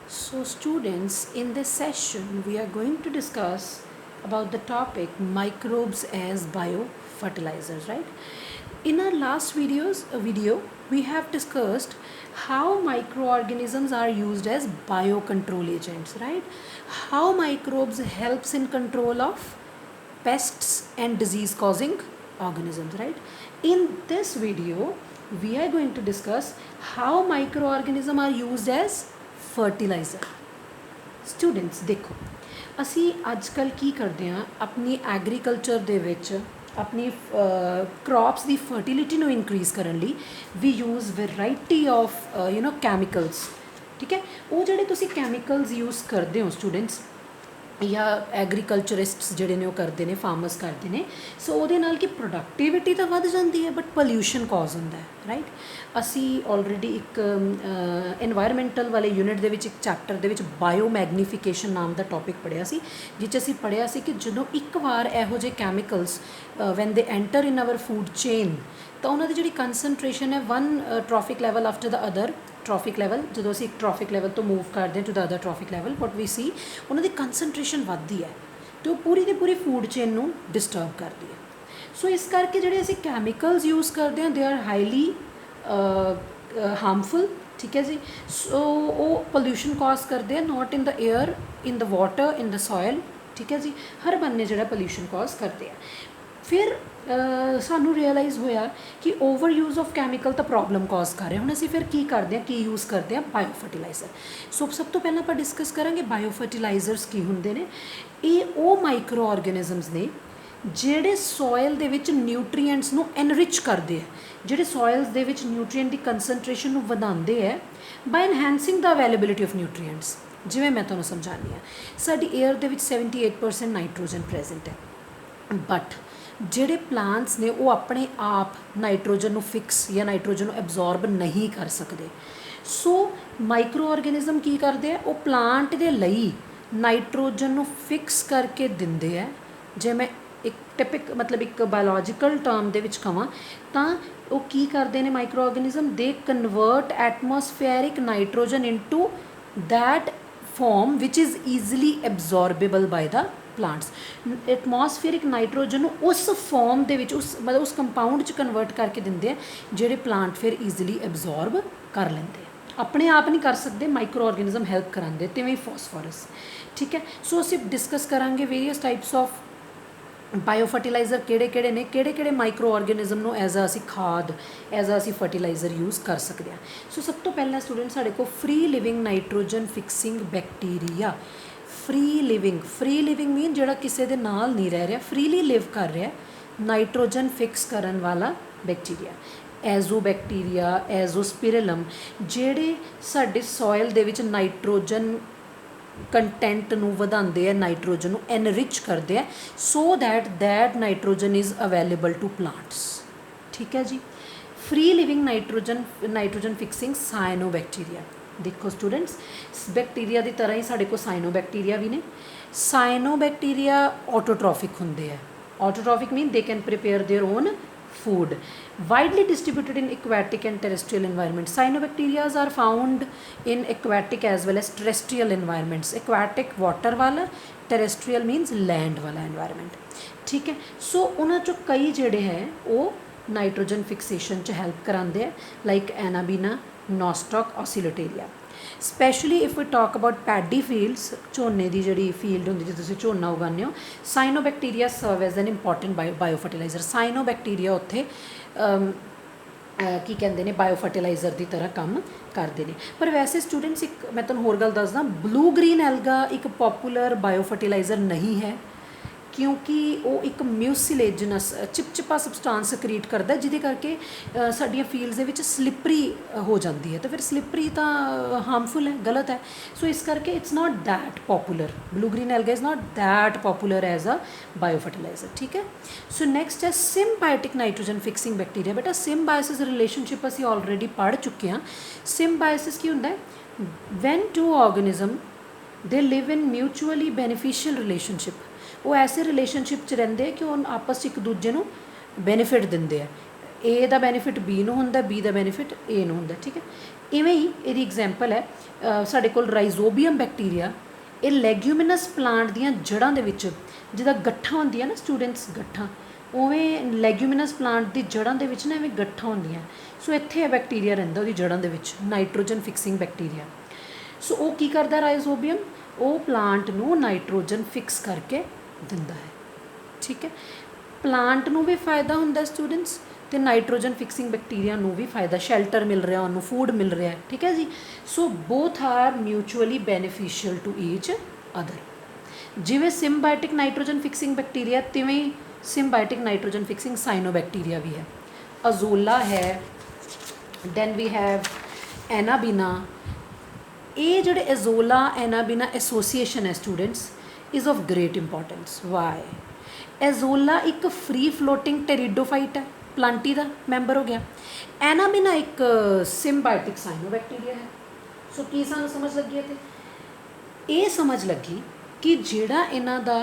So, students, in this session, we are going to discuss about the topic microbes as biofertilizers, right? In our last video, we have discussed how microorganisms are used as biocontrol agents, right? How microbes helps in control of pests and disease causing organisms, right? In this video we are going to discuss how microorganisms are used as fertilizer. Students ਦੇਖੋ, ਅਸੀਂ ਅੱਜ ਕੱਲ੍ਹ ਕੀ ਕਰਦੇ ਹਾਂ, ਆਪਣੀ agriculture ਦੇ ਵਿੱਚ ਆਪਣੀ ਕ੍ਰੌਪਸ ਦੀ ਫਰਟੀਲਿਟੀ ਨੂੰ ਇਨਕਰੀਜ਼ ਕਰਨ ਲਈ ਵੀ ਯੂਜ਼ ਵੈਰਾਈਟੀ ਆਫ ਕੈਮੀਕਲਸ। ਠੀਕ ਹੈ, ਉਹ ਜਿਹੜੇ ਤੁਸੀਂ ਕੈਮੀਕਲਸ ਯੂਜ਼ ਕਰਦੇ ਹੋ ਸਟੂਡੈਂਟਸ ਜਾਂ ਐਗਰੀਕਲਚਰਿਸਟਸ ਜਿਹੜੇ ਨੇ ਉਹ ਕਰਦੇ ਨੇ, ਫਾਰਮਰਸ ਕਰਦੇ ਨੇ, ਸੋ ਉਹਦੇ ਨਾਲ ਕਿ ਪ੍ਰੋਡਕਟਿਵਿਟੀ ਤਾਂ ਵੱਧ ਜਾਂਦੀ ਹੈ ਬਟ ਪੋਲਿਊਸ਼ਨ ਕਾਜ਼ ਹੁੰਦਾ ਹੈ, ਰਾਈਟ। ਅਸੀਂ ਆਲਰੇਡੀ ਇੱਕ ਇਨਵਾਇਰਮੈਂਟਲ ਵਾਲੇ ਯੂਨਿਟ ਦੇ ਵਿੱਚ ਇੱਕ ਚੈਪਟਰ ਦੇ ਵਿੱਚ ਬਾਇਓ ਮੈਗਨੀਫਿਕੇਸ਼ਨ ਨਾਮ ਦਾ ਟੌਪਿਕ ਪੜ੍ਹਿਆ ਸੀ, ਜਿਸ 'ਚ ਅਸੀਂ ਪੜ੍ਹਿਆ ਸੀ ਕਿ ਜਦੋਂ ਇੱਕ ਵਾਰ ਇਹੋ ਜਿਹੇ chemicals when they enter in our food chain ਤਾਂ ਉਹਨਾਂ ਦੀ ਜਿਹੜੀ ਕੰਸਨਟ੍ਰੇਸ਼ਨ ਹੈ one trophic level after the other trophic level, ਜਦੋਂ ਅਸੀਂ ਇੱਕ ਟ੍ਰੋਫਿਕ ਲੈਵਲ ਤੋਂ ਮੂਵ ਕਰਦੇ ਹਾਂ to the other trophic level, what we see ਉਹਨਾਂ ਦੀ ਕੰਸਨਟ੍ਰੇਸ਼ਨ ਵੱਧਦੀ ਹੈ ਅਤੇ ਉਹ ਪੂਰੀ ਦੀ ਪੂਰੀ ਫੂਡ ਚੇਨ ਨੂੰ ਡਿਸਟਰਬ ਕਰਦੀ ਹੈ। ਸੋ ਇਸ ਕਰਕੇ ਜਿਹੜੇ ਅਸੀਂ ਕੈਮੀਕਲਸ ਯੂਜ਼ ਕਰਦੇ ਹਾਂ ਦੇ ਆਰ ਹਾਈਲੀ ਹਾਰਮਫੁਲ, ਠੀਕ ਹੈ ਜੀ। ਸੋ ਉਹ ਪੋਲਿਊਸ਼ਨ ਕਾਜ਼ ਕਰਦੇ ਆ, ਨਾਟ ਇਨ ਦਾ ਏਅਰ, ਇਨ ਦਾ ਵਾਟਰ, ਇਨ ਦਾ ਸੋਇਲ, ਠੀਕ ਹੈ ਜੀ। ਹਰ ਬੰਨੇ ਜਿਹੜਾ ਪੋਲਿਊਸ਼ਨ ਕਾਜ਼ ਕਰਦੇ ਆ। ਫਿਰ ਸਾਨੂੰ ਰਿਅਲਾਈਜ਼ ਹੋਇਆ ਕਿ ਓਵਰ ਯੂਜ਼ ਆਫ ਕੈਮੀਕਲ ਤਾਂ ਪ੍ਰੋਬਲਮ ਕਾਜ਼ ਕਰ ਰਿਹਾ। ਹੁਣ ਅਸੀਂ ਫਿਰ ਕੀ ਕਰਦੇ ਹਾਂ, ਕੀ ਯੂਜ਼ ਕਰਦੇ ਹਾਂ? Bio fertiliser. ਸੋ ਸਭ ਤੋਂ ਪਹਿਲਾਂ ਆਪਾਂ ਡਿਸਕਸ ਕਰਾਂਗੇ ਬਾਇਓ ਫਰਟੀਲਾਈਜ਼ਰਸ ਕੀ ਹੁੰਦੇ ਨੇ। ਇਹ ਉਹ ਮਾਈਕਰੋ ਆਰਗੈਨਿਜ਼ਮਸ ਨੇ ਜਿਹੜੇ ਸੋਇਲ ਦੇ ਵਿੱਚ ਨਿਊਟਰੀਐਂਟਸ ਨੂੰ ਐਨਰਿਚ ਕਰਦੇ ਆ, ਜਿਹੜੇ ਸੋਇਲਸ ਦੇ ਵਿੱਚ ਨਿਊਟਰੀਐਂਟ ਦੀ ਕੰਸਨਟ੍ਰੇਸ਼ਨ ਨੂੰ ਵਧਾਉਂਦੇ ਹੈ ਬਾਈ ਐਨਹੈਂਸਿੰਗ ਦਾ ਅਵੇਲੇਬਿਲਿਟੀ ਆਫ ਨਿਊਟਰੀਐਂਟਸ। ਜਿਵੇਂ ਮੈਂ ਤੁਹਾਨੂੰ ਸਮਝਾਉਂਦੀ ਹਾਂ, ਸਾਡੀ ਏਅਰ ਦੇ ਵਿੱਚ 78% ਨਾਈਟ੍ਰੋਜਨ ਪ੍ਰੈਜ਼ੈਂਟ ਹੈ, ਬਟ ਜਿਹੜੇ ਪਲਾਂਟਸ ਨੇ ਉਹ ਆਪਣੇ ਆਪ ਨਾਈਟ੍ਰੋਜਨ ਨੂੰ ਫਿਕਸ ਜਾਂ ਨਾਈਟ੍ਰੋਜਨ ਨੂੰ ਐਬਜ਼ੋਰਬ ਨਹੀਂ ਕਰ ਸਕਦੇ। ਸੋ ਮਾਈਕਰੋ ਆਰਗੈਨਿਜ਼ਮ ਕੀ ਕਰਦੇ ਆ, ਉਹ ਪਲਾਂਟ ਦੇ ਲਈ ਨਾਈਟ੍ਰੋਜਨ ਨੂੰ ਫਿਕਸ ਕਰਕੇ ਦਿੰਦੇ ਆ। ਜੇ ਮੈਂ ਇੱਕ ਮਤਲਬ ਇੱਕ ਬਾਇਓਲੋਜੀਕਲ ਟਰਮ ਦੇ ਵਿੱਚ ਕਹਾਂ ਤਾਂ ਉਹ ਕੀ ਕਰਦੇ ਨੇ micro organism, they convert atmospheric nitrogen into that form which is easily absorbable by the plants। Atmospheric nitrogen ਨੂੰ ਉਸ ਫਾਰਮ ਦੇ ਵਿੱਚ, ਉਸ ਮਤਲਬ ਉਸ ਕੰਪਾਊਂਡ 'ਚ ਕਨਵਰਟ ਕਰਕੇ ਦਿੰਦੇ ਆ ਜਿਹੜੇ ਪਲਾਂਟ ਫਿਰ ਈਜ਼ੀਲੀ ਐਬਜ਼ੋਰਬ ਕਰ ਲੈਂਦੇ ਆ। ਆਪਣੇ ਆਪ ਨਹੀਂ ਕਰ ਸਕਦੇ, ਮਾਈਕਰੋ ਆਰਗੈਨਿਜ਼ਮ ਹੈਲਪ ਕਰਾਉਂਦੇ। ਤਿਵੇਂ ਹੀ ਫੋਸਫੋਰਸ, ਠੀਕ ਹੈ। ਸੋ ਅਸੀਂ ਡਿਸਕਸ ਕਰਾਂਗੇ various types of bio fertiliser ਕਿਹੜੇ ਕਿਹੜੇ ਨੇ, ਕਿਹੜੇ ਕਿਹੜੇ ਮਾਈਕਰੋ ਆਰਗੈਨਿਜ਼ਮ ਨੂੰ ਐਜ਼ ਆ ਅਸੀਂ ਖਾਦ, ਐਜ਼ ਆ ਅਸੀਂ ਫਰਟੀਲਾਈਜ਼ਰ ਯੂਜ਼ ਕਰ ਸਕਦੇ ਹਾਂ। ਸੋ ਸਭ ਤੋਂ ਪਹਿਲਾਂ ਸਟੂਡੈਂਟ ਸਾਡੇ ਕੋਲ free living nitrogen fixing bacteria. Free living mean ਜਿਹੜਾ ਕਿਸੇ ਦੇ ਨਾਲ ਨਹੀਂ ਰਹਿ ਰਿਹਾ, ਫ੍ਰੀਲੀ ਲਿਵ ਕਰ ਰਿਹਾ, ਨਾਈਟ੍ਰੋਜਨ ਫਿਕਸ ਕਰਨ ਵਾਲਾ ਬੈਕਟੀਰੀਆ। ਐਜ਼ੋਬੈਕਟੀਰੀਆ, ਐਜ਼ੋਸਪਿਰਲਮ, ਜਿਹੜੇ ਸਾਡੇ ਸੋਇਲ ਦੇ ਵਿੱਚ ਨਾਈਟ੍ਰੋਜਨ ਕੰਟੈਂਟ ਨੂੰ ਵਧਾਉਂਦੇ ਆ, ਨਾਈਟ੍ਰੋਜਨ ਨੂੰ ਐਨਰਿਚ ਕਰਦੇ ਆ so that nitrogen is available to plants, ਠੀਕ ਹੈ ਜੀ। Free living nitrogen fixing cyanobacteria. ਦੇਖੋ ਸਟੂਡੈਂਟਸ, ਬੈਕਟੀਰੀਆ ਦੀ ਤਰ੍ਹਾਂ ਹੀ ਸਾਡੇ ਕੋਲ ਸਾਇਨੋਬੈਕਟੀਰੀਆ ਵੀ ਨੇ। ਸਾਇਨੋਬੈਕਟੀਰੀਆ ਆਟੋਟ੍ਰੋਫਿਕ ਹੁੰਦੇ ਆ। Autotrophic mean they can prepare their own food, widely distributed in aquatic and terrestrial environments। Cyanobacteria are found in aquatic as well as terrestrial environments। Aquatic water वाला, terrestrial means land वाला environment, ठीक है। सो उन्हां चों कई ਜਿਹੜੇ ਹੈ ਉਹ ਨਾਈਟ੍ਰੋਜਨ ਫਿਕਸੇਸ਼ਨ 'ਚ ਹੈਲਪ ਕਰਾਉਂਦੇ ਆ, like anabaena, nostoc, oscillatoria. Specially if we talk about paddy fields, ਝੋਨੇ ਦੀ ਜਿਹੜੀ ਫੀਲਡ ਹੁੰਦੀ ਜਿੱਥੇ ਤੁਸੀਂ ਝੋਨਾ ਉਗਾਉਂਦੇ ਹੋ, cyanobacteria serve as an important bio fertilizer. Cyanobacteria ਉੱਥੇ ਕੀ ਕਹਿੰਦੇ ਨੇ, ਬਾਇਓ ਫਰਟੀਲਾਈਜ਼ਰ ਦੀ ਤਰ੍ਹਾਂ ਕੰਮ ਕਰਦੇ ਨੇ। ਪਰ ਵੈਸੇ ਸਟੂਡੈਂਟਸ ਇੱਕ ਮੈਂ ਤੁਹਾਨੂੰ ਹੋਰ ਗੱਲ ਦੱਸਦਾ, ਬਲੂ ਗ੍ਰੀਨ ਐਲਗਾ ਇੱਕ ਪੋਪੂਲਰ ਬਾਇਓ ਫਰਟੀਲਾਈਜ਼ਰ ਨਹੀਂ ਹੈ, ਕਿਉਂਕਿ ਉਹ ਇੱਕ ਮਿਊਸਿਲੇਜਨਸ ਚਿਪਚਿਪਾ ਸਬਸਟਾਂਸ ਕ੍ਰੀਏਟ ਕਰਦਾ, ਜਿਹਦੇ ਕਰਕੇ ਸਾਡੀਆਂ ਫੀਲਡਸ ਦੇ ਵਿੱਚ ਸਲਿਪਰੀ ਹੋ ਜਾਂਦੀ ਹੈ, ਤਾਂ ਫਿਰ ਸਲਿਪਰੀ ਤਾਂ ਹਾਰਮਫੁਲ ਹੈ, ਗਲਤ ਹੈ। ਸੋ ਇਸ ਕਰਕੇ it's not that popular, blue green alga is not that popular as a bio fertilizer, ਠੀਕ ਹੈ। ਸੋ ਨੈਕਸਟ ਹੈ ਸਿੰਬਾਇਓਟਿਕ ਨਾਈਟ੍ਰੋਜਨ ਫਿਕਸਿੰਗ ਬੈਕਟੀਰੀਆ। ਬੇਟਾ ਸਿੰਬਾਇਸਿਸ ਰਿਲੇਸ਼ਨਸ਼ਿਪ ਅਸੀਂ ਆਲਰੇਡੀ ਪੜ੍ਹ ਚੁੱਕੇ ਹਾਂ। ਸਿੰਬਾਇਸਿਸ ਕੀ ਹੁੰਦਾ ਹੈ, ਵੈਨ ਟੂ ਆਰਗੈਨਿਜ਼ਮ ਦੇ ਲਿਵ ਇਨ ਮਿਊਚੁਅਲੀ ਬੈਨੀਫੀਸ਼ੀਅਲ ਰਿਲੇਸ਼ਨਸ਼ਿਪ। ਉਹ ਐਸੇ ਰਿਲੇਸ਼ਨਸ਼ਿਪ 'ਚ ਰਹਿੰਦੇ ਕਿ ਉਹ ਆਪਸ 'ਚ ਇੱਕ ਦੂਜੇ ਨੂੰ ਬੈਨੀਫਿਟ ਦਿੰਦੇ ਆ। ए ਦਾ ਬੈਨੀਫਿਟ B ਨੂੰ ਹੁੰਦਾ, B ਦਾ ਬੈਨੀਫਿਟ A ਨੂੰ ਹੁੰਦਾ, ਠੀਕ ਹੈ। ਇਵੇਂ ਹੀ ਇਹਦੀ ਐਗਜ਼ਾਮਪਲ ਹੈ ਸਾਡੇ ਕੋਲ ਰਾਈਜ਼ੋਬੀਅਮ ਬੈਕਟੀਰੀਆ। ਇਹ ਲੈਗਿਊਮਿਨਸ ਪਲਾਂਟ ਦੀਆਂ ਜੜ੍ਹਾਂ ਦੇ ਵਿੱਚ ਜਿੱਦਾਂ ਗੱਠਾਂ ਹੁੰਦੀਆਂ ਨਾ ਸਟੂਡੈਂਟਸ, ਗੱਠਾਂ, ਉਵੇਂ ਲੈਗਿਊਮਿਨਸ ਪਲਾਂਟ ਦੀ ਜੜ੍ਹਾਂ ਦੇ ਵਿੱਚ ਨਾ ਐਵੇਂ ਗੱਠਾਂ ਹੁੰਦੀਆਂ। ਸੋ ਇੱਥੇ ਇਹ ਬੈਕਟੀਰੀਆ ਰਹਿੰਦਾ ਉਹਦੀ ਜੜ੍ਹਾਂ ਦੇ ਵਿੱਚ, ਨਾਈਟ੍ਰੋਜਨ ਫਿਕਸਿੰਗ ਬੈਕਟੀਰੀਆ। ਸੋ ਉਹ ਕੀ ਕਰਦਾ ਰਾਈਜ਼ੋਬੀਅਮ, ਉਹ ਪਲਾਂਟ ਨੂੰ ਨਾਈਟ੍ਰੋਜਨ ਫਿਕਸ ਕਰਕੇ ਦਿੰਦਾ ਹੈ, ਠੀਕ ਹੈ। ਪਲਾਂਟ ਨੂੰ ਵੀ ਫਾਇਦਾ ਹੁੰਦਾ ਸਟੂਡੈਂਟਸ, ਅਤੇ ਨਾਈਟ੍ਰੋਜਨ ਫਿਕਸਿੰਗ ਬੈਕਟੀਰੀਆ ਨੂੰ ਵੀ ਫਾਇਦਾ, ਸ਼ੈਲਟਰ ਮਿਲ ਰਿਹਾ ਉਹਨੂੰ, ਫੂਡ ਮਿਲ ਰਿਹਾ, ਠੀਕ ਹੈ ਜੀ। So both are mutually beneficial to each other. ਜਿਵੇਂ ਸਿੰਬਾਇਟਿਕ ਨਾਈਟ੍ਰੋਜਨ ਫਿਕਸਿੰਗ ਬੈਕਟੀਰੀਆ, ਤਿਵੇਂ ਹੀ ਸਿੰਬਾਇਟਿਕ ਨਾਈਟ੍ਰੋਜਨ ਫਿਕਸਿੰਗ ਸਾਈਨੋਬੈਕਟੀਰੀਆ ਵੀ ਹੈ। ਅਜ਼ੋਲਾ ਹੈ, ਦੈਨ ਵੀ ਹੈਵ ਐਨਾਬੀਨਾ। ਇਹ ਜਿਹੜੇ ਐਜ਼ੋਲਾ ਐਨਾਬੀਨਾ ਐਸੋਸੀਏਸ਼ਨ ਹੈ students is of great importance. Why? Azolla ਇੱਕ ਫ੍ਰੀ ਫਲੋਟਿੰਗ ਟੈਰੀਡੋਫਾਈਟ ਹੈ, ਪਲਾਂਟੀ ਦਾ ਮੈਂਬਰ ਹੋ ਗਿਆ। ਐਨਾਬੀਨਾ ਇੱਕ ਸਿੰਬਾਇਟਿਕ ਸਾਈਨੋਬੈਕਟੀਰੀਆ ਹੈ। ਸੋ ਕੀ ਸਾਨੂੰ ਸਮਝ ਲੱਗੀ ਇੱਥੇ? ਇਹ ਸਮਝ ਲੱਗੀ ਕਿ ਜਿਹੜਾ ਇਹਨਾਂ ਦਾ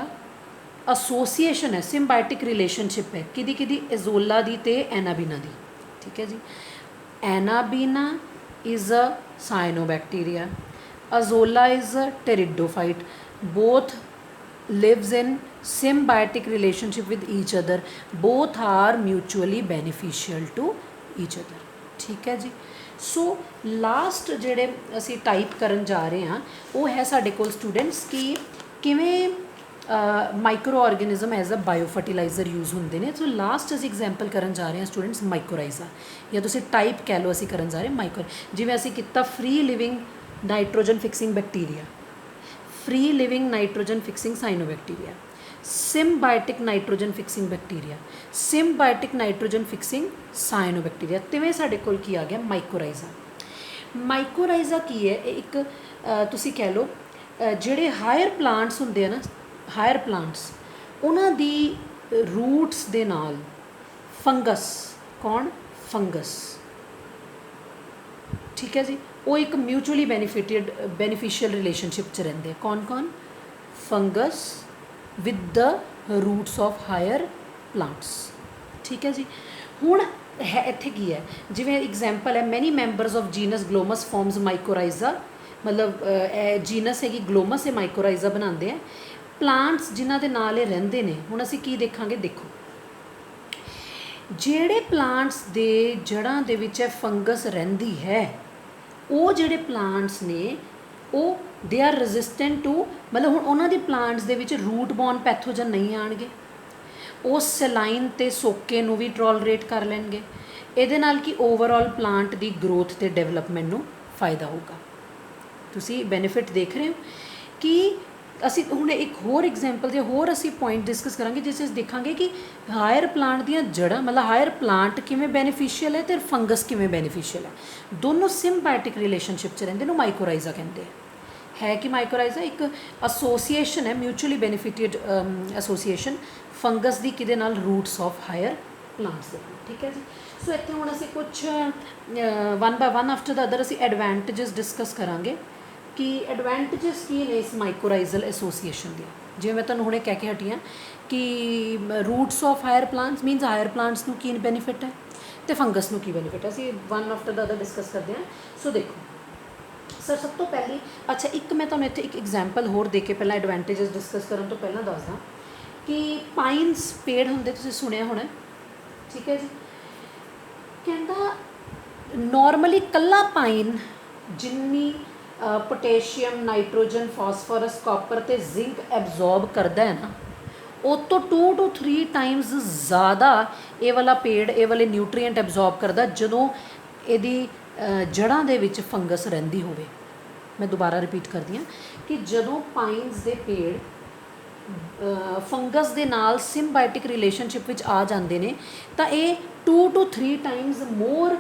ਐਸੋਸੀਏਸ਼ਨ ਹੈ, ਸਿੰਬਾਇਟਿਕ ਰਿਲੇਸ਼ਨਸ਼ਿਪ ਹੈ, ਕਿਹਦੀ ਕਿਹਦੀ? ਐਜ਼ੋਲਾ ਦੀ ਅਤੇ ਐਨਾਬੀਨਾ ਦੀ, ਠੀਕ ਹੈ ਜੀ। ਐਨਾਬੀਨਾ is a cyanobacteria, azolla is a pteridophyte, both lives in symbiotic relationship with each other, both are mutually beneficial to each other, ठीक है जी। सो लास्ट ਜਿਹੜੇ ਅਸੀਂ ਟਾਈਪ ਕਰਨ ਜਾ ਰਹੇ ਹਾਂ ਉਹ ਹੈ ਸਾਡੇ ਕੋਲ ਸਟੂਡੈਂਟਸ ਕਿ ਕਿਵੇਂ microorganism as a bio fertiliser use ਹੁੰਦੇ ਨੇ। ਸੋ ਲਾਸਟ ਅਸੀਂ ਐਗਜ਼ਾਮਪਲ ਕਰਨ ਜਾ ਰਹੇ ਹਾਂ ਸਟੂਡੈਂਟਸ ਮਾਈਕੋਰਾਈਜ਼ਾ, ਜਾਂ ਤੁਸੀਂ ਟਾਈਪ ਕਹਿ ਲਓ, ਅਸੀਂ ਕਰਨ ਜਾ ਰਹੇ ਮਾਈਕਰੋ। ਜਿਵੇਂ ਅਸੀਂ ਕੀਤਾ free living nitrogen fixing bacteria, free living nitrogen fixing cyanobacteria, symbiotic nitrogen fixing bacteria, symbiotic nitrogen fixing cyanobacteria, ਤਿਵੇਂ ਸਾਡੇ ਕੋਲ ਕੀ ਆ ਗਿਆ? ਮਾਈਕੋਰਾਈਜ਼ਾ। ਮਾਈਕੋਰਾਈਜ਼ਾ ਕੀ ਹੈ? ਇਹ ਇੱਕ ਤੁਸੀਂ ਕਹਿ ਲਓ ਜਿਹੜੇ ਹਾਇਰ ਪਲਾਂਟਸ ਹੁੰਦੇ ਆ ਨਾ, ਹਾਇਰ ਪਲਾਂਟਸ, ਉਹਨਾਂ ਦੀ ਰੂਟਸ ਦੇ ਨਾਲ ਫੰਗਸ, ਕੌਣ? ਫੰਗਸ, ਠੀਕ ਹੈ ਜੀ। ਉਹ ਇੱਕ ਮਿਊਚੁਅਲੀ ਬੈਨੀਫੀਸ਼ੀਅਲ ਰਿਲੇਸ਼ਨਸ਼ਿਪ 'ਚ ਰਹਿੰਦੇ ਆ। ਕੌਣ ਕੌਣ? Fungus with the roots of higher plants, ਠੀਕ ਹੈ ਜੀ। ਹੁਣ ਹੈ ਇੱਥੇ ਕੀ ਹੈ? ਜਿਵੇਂ ਐਗਜ਼ਾਮਪਲ ਹੈ ਮੈਨੀ ਮੈਂਬਰਸ ਆਫ ਜੀਨਸ ਗਲੋਮਸ ਫਾਰਮਸ ਮਾਈਕੋਰਾਈਜ਼ਾ, ਮਤਲਬ ਜੀਨਸ ਹੈਗੀ ਗਲੋਮਸ, ਇਹ ਮਾਈਕੋਰਾਈਜ਼ਾ ਬਣਾਉਂਦੇ ਆ। ਪਲਾਂਟਸ ਜਿਨ੍ਹਾਂ ਦੇ ਨਾਲ ਇਹ ਰਹਿੰਦੇ ਨੇ, ਹੁਣ ਅਸੀਂ ਕੀ ਦੇਖਾਂਗੇ? ਦੇਖੋ, ਜਿਹੜੇ ਪਲਾਂਟਸ ਦੇ ਜੜ੍ਹਾਂ ਦੇ ਵਿੱਚ ਇਹ ਫੰਗਸ ਰਹਿੰਦੀ ਹੈ, ਉਹ ਜਿਹੜੇ ਪਲਾਂਟਸ ਨੇ ਉਹ ਦੇ ਆਰ ਰੈਜ਼ਿਸਟੈਂਟ ਟੂ, ਮਤਲਬ ਹੁਣ ਉਹਨਾਂ ਦੀ ਪਲਾਂਟਸ ਦੇ ਵਿੱਚ ਰੂਟ ਬੋਰਨ ਪੈਥੋਜਨ ਨਹੀਂ ਆਉਣਗੇ, ਉਹ ਸੈਲਾਈਨ ਅਤੇ ਸੋਕੇ ਨੂੰ ਵੀ ਟੋਲਰੇਟ ਕਰ ਲੈਣਗੇ। ਇਹਦੇ ਨਾਲ ਕਿ ਓਵਰਆਲ ਪਲਾਂਟ ਦੀ ਗਰੋਥ ਅਤੇ ਡਿਵੈਲਪਮੈਂਟ ਨੂੰ ਫਾਇਦਾ ਹੋਊਗਾ। ਤੁਸੀਂ ਬੈਨੀਫਿਟ ਦੇਖ ਰਹੇ ਹੋ ਕਿ ਅਸੀਂ ਹੁਣ ਇੱਕ ਹੋਰ ਐਗਜ਼ਾਮਪਲ ਦੇ ਹੋਰ ਅਸੀਂ ਪੁਆਇੰਟ ਡਿਸਕਸ ਕਰਾਂਗੇ, ਜਿਸ ਵਿੱਚ ਦੇਖਾਂਗੇ ਕਿ ਹਾਇਰ ਪਲਾਂਟ ਦੀਆਂ ਜੜ੍ਹਾਂ, ਮਤਲਬ ਹਾਇਰ ਪਲਾਂਟ ਕਿਵੇਂ ਬੈਨੀਫੀਸ਼ੀਅਲ ਹੈ ਅਤੇ ਫੰਗਸ ਕਿਵੇਂ ਬੈਨੀਫੀਸ਼ੀਅਲ ਹੈ। ਦੋਨੋਂ ਸਿੰਬਾਇਟਿਕ ਰਿਲੇਸ਼ਨਸ਼ਿਪ 'ਚ ਰਹਿੰਦੇ ਨੂੰ ਮਾਈਕੋਰਾਈਜ਼ਾ ਕਹਿੰਦੇ ਆ। ਹੈ ਕਿ ਮਾਈਕੋਰਾਈਜ਼ਾ ਇੱਕ ਐਸੋਸੀਏਸ਼ਨ ਹੈ, ਮਿਊਚੁਅਲੀ ਬੈਨੀਫਿਟਡ ਐਸੋਸੀਏਸ਼ਨ ਫੰਗਸ ਦੀ ਕਿਹਦੇ ਨਾਲ? ਰੂਟਸ ਆਫ ਹਾਇਰ ਪਲਾਂਟਸ ਦੇ ਨਾਲ, ਠੀਕ ਹੈ ਜੀ। ਸੋ ਇੱਥੇ ਹੁਣ ਅਸੀਂ ਕੁਛ one by one after the other ਅਸੀਂ ਐਡਵਾਂਟੇਜਸ ਡਿਸਕਸ ਕਰਾਂਗੇ ਕਿ ਐਡਵਾਂਟੇਜਸ ਕੀ ਨੇ ਇਸ ਮਾਈਕੋਰਾਈਜ਼ਲ ਐਸੋਸੀਏਸ਼ਨ ਦੇ। ਜਿਵੇਂ ਮੈਂ ਤੁਹਾਨੂੰ ਹੁਣੇ ਕਹਿ ਕੇ ਹਟੀ ਹਾਂ ਕਿ roots of higher plants means higher plants ਨੂੰ ਕੀ ਬੈਨੀਫਿਟ ਹੈ ਅਤੇ ਫੰਗਸ ਨੂੰ ਕੀ ਬੈਨੀਫਿਟ ਹੈ, ਅਸੀਂ one after the other discuss ਕਰਦੇ ਹਾਂ। ਸੋ ਦੇਖੋ ਸਰ, ਸਭ ਤੋਂ ਪਹਿਲੀ, ਅੱਛਾ ਇੱਕ ਮੈਂ ਤੁਹਾਨੂੰ ਇੱਥੇ ਇੱਕ ਐਗਜ਼ਾਮਪਲ ਹੋਰ ਦੇ ਕੇ ਪਹਿਲਾਂ ਐਡਵਾਂਟੇਜਸ ਡਿਸਕਸ ਕਰਨ ਤੋਂ ਪਹਿਲਾਂ ਦੱਸਦਾ ਕਿ ਪਾਈਨਸ ਪੇੜ ਹੁੰਦੇ, ਤੁਸੀਂ ਸੁਣਿਆ ਹੋਣਾ, ਠੀਕ ਹੈ ਜੀ। ਕਹਿੰਦਾ ਨੋਰਮਲੀ ਇਕੱਲਾ ਪਾਈਨ ਜਿੰਨੀ ਪੋਟੇਸ਼ੀਅਮ, ਨਾਈਟ੍ਰੋਜਨ, ਫਾਸਫੋਰਸ, ਕਾਪਰ ਅਤੇ ਜ਼ਿੰਕ ਐਬਜ਼ੋਰਬ ਕਰਦਾ ਹੈ ਨਾ, ਉਹ ਤੋਂ 2 to 3 ਟਾਈਮਸ ਜ਼ਿਆਦਾ ਇਹ ਵਾਲਾ ਪੇੜ ਇਹ ਵਾਲੇ ਨਿਊਟਰੀਐਂਟ ਐਬਜ਼ੋਰਬ ਕਰਦਾ ਜਦੋਂ ਇਹਦੀ ਜੜ੍ਹਾਂ ਦੇ ਵਿੱਚ ਫੰਗਸ ਰਹਿੰਦੀ ਹੋਵੇ। ਮੈਂ ਦੁਬਾਰਾ ਰਿਪੀਟ ਕਰਦੀ ਹਾਂ ਕਿ ਜਦੋਂ ਪਾਈਨਸ ਦੇ ਪੇੜ ਫੰਗਸ ਦੇ ਨਾਲ ਸਿੰਬਾਇਟਿਕ ਰਿਲੇਸ਼ਨਸ਼ਿਪ ਵਿੱਚ ਆ ਜਾਂਦੇ ਨੇ ਤਾਂ ਇਹ 2 to 3 ਟਾਈਮਸ ਮੋਰ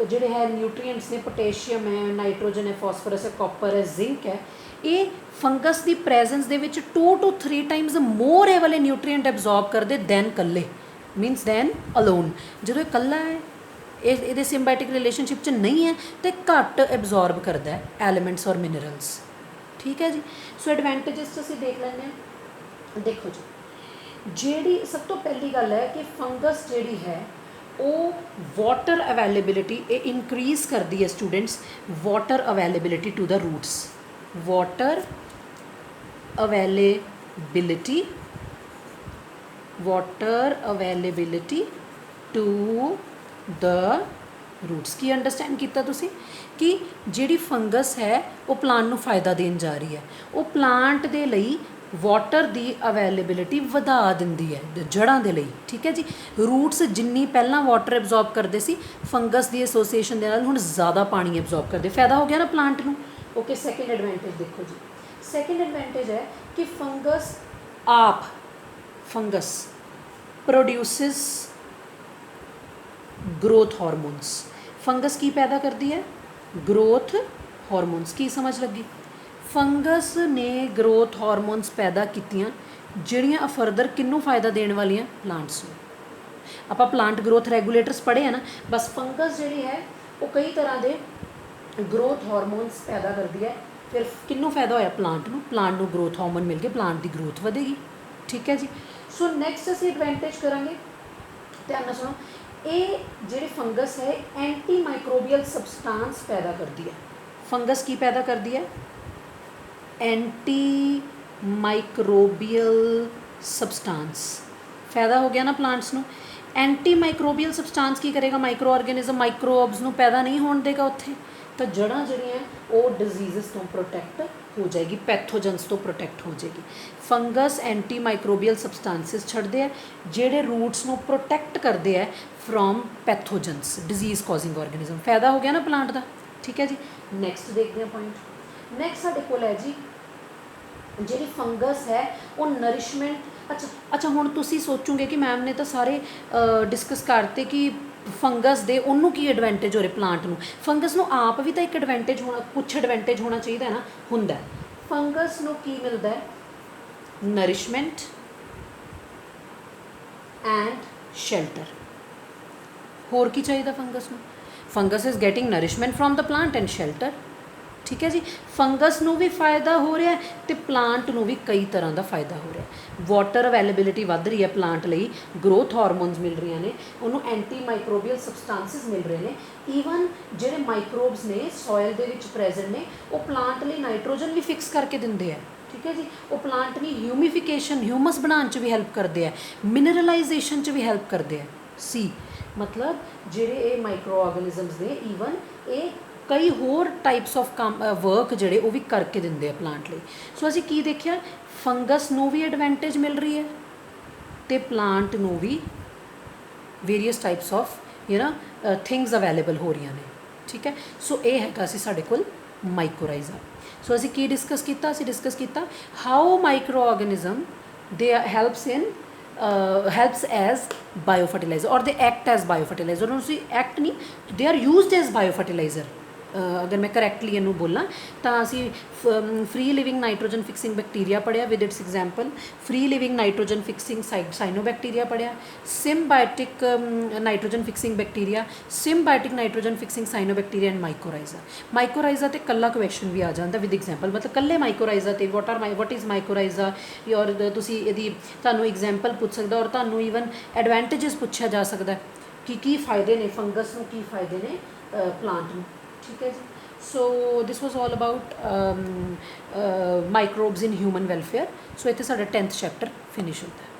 ਜਿਹੜੇ ਹੈ ਨਿਊਟਰੀਐਂਟਸ ਨੇ, ਪੋਟੇਸ਼ੀਅਮ ਹੈ, ਨਾਈਟ੍ਰੋਜਨ ਹੈ, ਫਾਸਫੋਰਸ ਹੈ, ਕਾਪਰ ਹੈ, ਜ਼ਿੰਕ ਹੈ, ਇਹ ਫੰਗਸ ਦੀ ਪ੍ਰੈਜ਼ੈਂਸ ਦੇ ਵਿੱਚ 2 to 3 ਟਾਈਮਸ ਮੋਰ ਇਹ ਵਾਲੇ ਨਿਊਟਰੀਐਂਟ ਐਬਜ਼ੋਰਬ ਕਰਦੇ ਦੈਨ ਇਕੱਲੇ, ਮੀਨਸ ਦੈਨ ਅਲੋਨ। ਜਦੋਂ ਇਹ ਇਕੱਲਾ ਹੈ, ਇਹਦੇ ਸਿੰਬਾਇਟਿਕ ਰਿਲੇਸ਼ਨਸ਼ਿਪ 'ਚ ਨਹੀਂ ਹੈ ਅਤੇ ਘੱਟ ਐਬਜ਼ੋਰਬ ਕਰਦਾ ਹੈ ਐਲੀਮੈਂਟਸ ਔਰ ਮਿਨਰਲਸ, ਠੀਕ ਹੈ ਜੀ। ਸੋ ਐਡਵਾਂਟੇਜਸ ਅਸੀਂ ਦੇਖ ਲੈਂਦੇ ਹਾਂ। ਦੇਖੋ ਜੀ, ਜਿਹੜੀ ਸਭ ਤੋਂ ਪਹਿਲੀ ਗੱਲ ਹੈ ਕਿ ਫੰਗਸ ਜਿਹੜੀ ਹੈ ਉਹ ਵਾਟਰ ਅਵੇਲੇਬਿਲਿਟੀ ਇਹ ਇਨਕਰੀਜ਼ ਕਰਦੀ ਹੈ students water availability to the roots water availability to the roots ਕੀ ਅੰਡਰਸਟੈਂਡ ਕੀਤਾ ਤੁਸੀਂ ਕਿ ਜਿਹੜੀ ਫੰਗਸ ਹੈ ਉਹ ਪਲਾਂਟ ਨੂੰ ਫਾਇਦਾ ਦੇਣ ਜਾ ਰਹੀ ਹੈ ਉਹ ਪਲਾਂਟ ਦੇ ਲਈ ਵਾਟਰ ਦੀ ਅਵੇਲੇਬਿਲਿਟੀ ਵਧਾ ਦਿੰਦੀ ਹੈ ਜੜ੍ਹਾਂ ਦੇ ਲਈ ਠੀਕ ਹੈ ਜੀ ਰੂਟਸ ਜਿੰਨੀ ਪਹਿਲਾਂ ਵਾਟਰ ਐਬਜ਼ੌਰਬ ਕਰਦੇ ਸੀ ਫੰਗਸ ਦੀ ਐਸੋਸੀਏਸ਼ਨ ਦੇ ਨਾਲ ਹੁਣ ਜ਼ਿਆਦਾ ਪਾਣੀ ਐਬਜ਼ੌਰਬ ਕਰਦੇ ਫਾਇਦਾ ਹੋ ਗਿਆ ਨਾ ਪਲਾਂਟ ਨੂੰ ਓਕੇ ਸੈਕਿੰਡ ਐਡਵਾਂਟੇਜ ਦੇਖੋ ਜੀ ਸੈਕਿੰਡ ਐਡਵਾਂਟੇਜ ਹੈ ਕਿ ਫੰਗਸ ਪ੍ਰੋਡਿਊਸਿਸ ग्रोथ हार्मोन्स फंगस की पैदा करती है ग्रोथ हार्मोन्स की समझ लगी फंगस ने ग्रोथ हार्मोन्स पैदा कीतियां ਜਿਹੜੀਆਂ ਫਰਦਰ ਕਿਹਨੂੰ ਫਾਇਦਾ ਦੇਣ ਵਾਲੀਆਂ ਪਲਾਂਟਸ ਨੂੰ ਆਪਾਂ ਪਲਾਂਟ ਗਰੋਥ ਰੈਗੂਲੇਟਰਸ ਪੜ੍ਹੇ ਆ ਨਾ ਬਸ ਫੰਗਸ ਜਿਹੜੀ ਹੈ ਉਹ ਕਈ ਤਰ੍ਹਾਂ ਦੇ ਗਰੋਥ ਹਾਰਮੋਨਸ ਪੈਦਾ ਕਰਦੀ ਹੈ ਫਿਰ ਕਿਹਨੂੰ ਫਾਇਦਾ ਹੋਇਆ ਪਲਾਂਟ ਨੂੰ ਗਰੋਥ ਹਾਰਮੋਨ ਮਿਲ ਕੇ ਪਲਾਂਟ ਦੀ ਗਰੋਥ ਵਧੇਗੀ ਠੀਕ ਹੈ ਜੀ ਸੋ ਨੈਕਸਟ ਅਸੀਂ ਐਡਵਾਂਟੇਜ ਕਰਾਂਗੇ ਧਿਆਨ ਨਾਲ ਸੁਣੋ ਇਹ ਜਿਹੜੀ ਫੰਗਸ ਹੈ ਐਂਟੀ ਮਾਈਕਰੋਬੀਅਲ ਸਬਸਟੈਂਸ ਪੈਦਾ ਕਰਦੀ ਹੈ ਫੰਗਸ ਕੀ ਪੈਦਾ ਕਰਦੀ ਹੈ ਐਂਟੀ ਮਾਈਕਰੋਬੀਅਲ ਸਬਸਟੈਂਸ ਫਾਇਦਾ ਹੋ ਗਿਆ ਨਾ ਪਲਾਂਟਸ ਨੂੰ ਐਂਟੀ ਮਾਈਕਰੋਬੀਅਲ ਸਬਸਟੈਂਸ ਕੀ ਕਰੇਗਾ ਮਾਈਕਰੋ ਆਰਗੈਨਿਜ਼ਮ ਮਾਈਕਰੋਬਸ ਨੂੰ ਪੈਦਾ ਨਹੀਂ ਹੋਣ ਦੇਗਾ ਉੱਥੇ ਤਾਂ ਜੜ੍ਹਾਂ ਜਿਹੜੀਆਂ ਉਹ ਡਿਜ਼ੀਜ਼ਸ ਤੋਂ ਪ੍ਰੋਟੈਕਟ ਹੋ ਜਾਏਗੀ ਪੈਥੋਜਨਸ ਤੋਂ ਪ੍ਰੋਟੈਕਟ ਹੋ ਜਾਏਗੀ ਫੰਗਸ ਐਂਟੀ ਮਾਈਕਰੋਬੀਅਲ ਸਬਸਟੈਂਸਿਸ ਛੱਡਦੇ ਆ ਜਿਹੜੇ ਰੂਟਸ ਨੂੰ ਪ੍ਰੋਟੈਕਟ ਕਰਦੇ ਆ ਫਰੋਮ ਪੈਥੋਜਨਸ ਡਿਜ਼ੀਜ਼ ਕਾਜ਼ਿੰਗ ਆਰਗੈਨਿਜ਼ਮ ਫਾਇਦਾ ਹੋ ਗਿਆ ਨਾ ਪਲਾਂਟ ਦਾ ਠੀਕ ਹੈ ਜੀ ਨੈਕਸਟ ਦੇਖਦੇ ਹਾਂ ਪੁਆਇੰਟ ਨੈਕਸਟ ਸਾਡੇ ਕੋਲ ਹੈ ਜੀ ਜਿਹੜੀ ਫੰਗਸ ਹੈ ਉਹ ਨਰਿਸ਼ਮੈਂਟ ਅੱਛਾ ਹੁਣ ਤੁਸੀਂ ਸੋਚੋਗੇ ਕਿ ਮੈਮ ਨੇ ਤਾਂ ਸਾਰੇ ਡਿਸਕਸ ਕਰਤੇ ਕਿ ਫੰਗਸ ਦੇ ਉਹਨੂੰ ਕੀ ਐਡਵਾਂਟੇਜ ਹੋ ਰਿਹਾ ਪਲਾਂਟ ਨੂੰ ਫੰਗਸ ਨੂੰ ਆਪ ਵੀ ਤਾਂ ਇੱਕ ਐਡਵਾਂਟੇਜ ਹੋਣਾ ਕੁਛ ਐਡਵਾਂਟੇਜ ਹੋਣਾ ਚਾਹੀਦਾ ਹੈ ਨਾ ਹੁੰਦਾ ਫੰਗਸ ਨੂੰ ਕੀ ਮਿਲਦਾ ਹੈ ਨਰਿਸ਼ਮੈਂਟ ਐਂਡ ਸ਼ੈਲਟਰ ਹੋਰ ਕੀ ਚਾਹੀਦਾ ਫੰਗਸ ਨੂੰ fungus is getting nourishment from the plant and shelter ਠੀਕ ਹੈ ਜੀ ਫੰਗਸ ਨੂੰ ਵੀ ਫਾਇਦਾ ਹੋ ਰਿਹਾ ਅਤੇ ਪਲਾਂਟ ਨੂੰ ਵੀ ਕਈ ਤਰ੍ਹਾਂ ਦਾ ਫਾਇਦਾ ਹੋ ਰਿਹਾ ਵਾਟਰ ਅਵੇਲੇਬਿਲਿਟੀ ਵੱਧ ਰਹੀ ਹੈ ਪਲਾਂਟ ਲਈ ਗਰੋਥ ਹਾਰਮੋਨਸ ਮਿਲ ਰਹੀਆਂ ਨੇ ਉਹਨੂੰ ਐਂਟੀ ਮਾਈਕਰੋਬੀਅਲ ਸਬਸਟੈਂਸਿਸ ਮਿਲ ਰਹੇ ਨੇ ਈਵਨ ਜਿਹੜੇ ਮਾਈਕਰੋਬਸ ਨੇ ਸੋਇਲ ਦੇ ਵਿੱਚ ਪ੍ਰੈਜ਼ੈਂਟ ਨੇ ਉਹ ਪਲਾਂਟ ਲਈ ਨਾਈਟ੍ਰੋਜਨ ਵੀ ਫਿਕਸ ਕਰਕੇ ਦਿੰਦੇ ਆ ਠੀਕ ਹੈ ਜੀ ਉਹ ਪਲਾਂਟ ਦੀ ਹਿਊਮੀਫਿਕੇਸ਼ਨ ਹਿਊਮਸ ਬਣਾਉਣ 'ਚ ਵੀ ਹੈਲਪ ਕਰਦੇ ਆ ਮਿਨਰਲਾਈਜੇਸ਼ਨ 'ਚ ਵੀ ਹੈਲਪ ਕਰਦੇ ਆ ਮਤਲਬ ਜਿਹੜੇ ਇਹ ਮਾਈਕਰੋ ਆਰਗੈਨਿਜ਼ਮਸ ਨੇ ਈਵਨ ਇਹ ਕਈ ਹੋਰ ਟਾਈਪਸ ਆਫ ਵਰਕ ਜਿਹੜੇ ਉਹ ਵੀ ਕਰਕੇ ਦਿੰਦੇ ਆ ਪਲਾਂਟ ਲਈ ਸੋ ਅਸੀਂ ਕੀ ਦੇਖਿਆ ਫੰਗਸ ਨੂੰ ਵੀ ਐਡਵਾਂਟੇਜ ਮਿਲ ਰਹੀ ਹੈ ਅਤੇ ਪਲਾਂਟ ਨੂੰ ਵੀ various types of things available ਹੋ ਰਹੀਆਂ ਨੇ ਠੀਕ ਹੈ ਸੋ ਇਹ ਹੈਗਾ ਸੀ ਸਾਡੇ ਕੋਲ ਮਾਈਕੋਰਾਈਜ਼ਾ ਸੋ ਅਸੀਂ ਕੀ ਡਿਸਕਸ ਕੀਤਾ ਅਸੀਂ ਡਿਸਕਸ ਕੀਤਾ ਹਾਊ ਮਾਈਕਰੋ ਆਰਗੈਨਿਜ਼ਮ ਦੇ helps in helps as biofertilizer or they act as biofertilizer और उसी act नहीं they are used as biofertilizer अगर मैं करैक्टली इनू बोलना तो असी free living nitrogen fixing bacteria पढ़िया with its example free living nitrogen fixing cyanobacteria पढ़िया symbiotic nitrogen fixing bacteria symbiotic nitrogen fixing cyanobacteria and mycorrhiza तो कल्ला क्वेश्चन भी आ जाता विद एग्जाम्पल मतलब कल्ले माइकोराइजा तो वट इज़ माइकोराइजा और तुसी यदि तुहानू एग्जाम्पल पूछ सकदा और तुहानू ईवन एडवांटेजेस पूछा जा सकता कि की फ़ायदे ने फंगस नू की फ़ायदे ने प्लांट नू ठीक है जी so this was all about microbes in human welfare so इत्थे साडा 10th चैप्टर फिनिश होता है